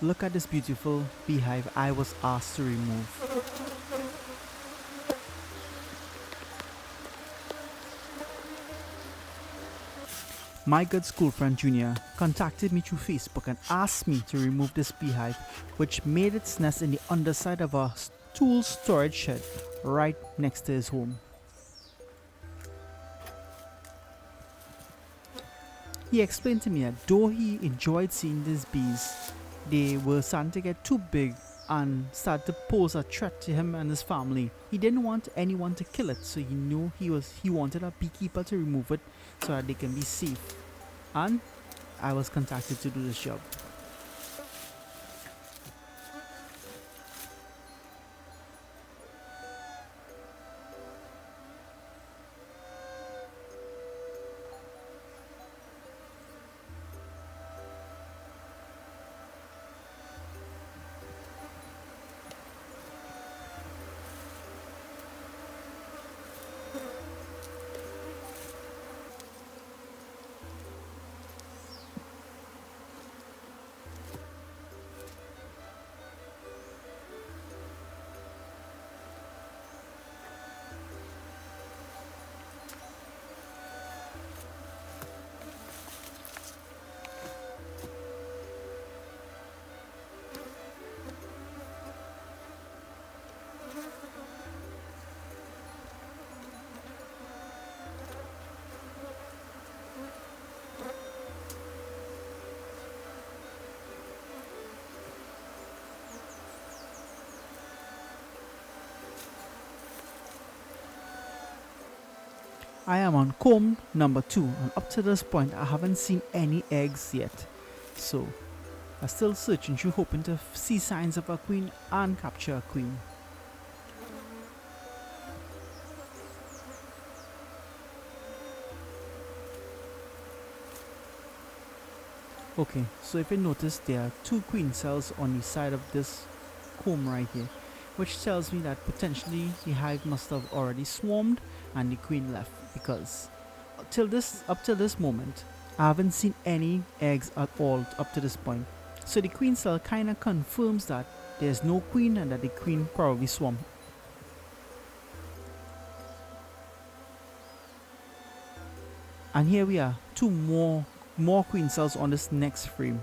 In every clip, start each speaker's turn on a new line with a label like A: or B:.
A: Look at this beautiful beehive I was asked to remove. My good school friend Junior contacted me through Facebook and asked me to remove this beehive, which made its nest in the underside of a tool storage shed right next to his home. He explained to me that though he enjoyed seeing these bees, they were starting to get too big and started to pose a threat to him and his family. He didn't want anyone to kill it, so he knew he wanted a beekeeper to remove it so that they can be safe. And I was contacted to do this job. I am on comb number 2 and up to this point I haven't seen any eggs yet. So I'm still searching through hoping to see signs of a queen and capture a queen. Okay, so if you notice there are 2 queen cells on the side of this comb right here, which tells me that potentially the hive must have already swarmed and the queen left, because up till this moment I haven't seen any eggs at all up to this point. So the queen cell kinda confirms that there's no queen and that the queen probably swarmed. And here we are, 2 more queen cells on this next frame.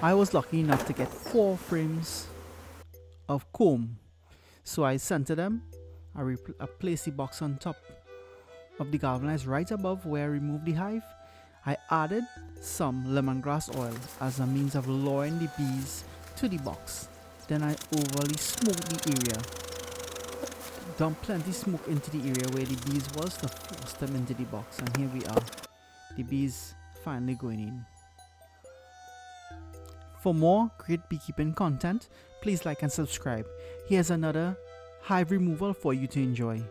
A: I was lucky enough to get 4 frames of comb, so I centered them. I placed the box on top of the galvanized right above where I removed the hive. I added some lemongrass oil as a means of luring the bees to the box. Then I overly smoked the area, dumped plenty smoke into the area where the bees was to force them into the box, and here we are, the bees finally going in. For more great beekeeping content, please like and subscribe. Here's another hive removal for you to enjoy.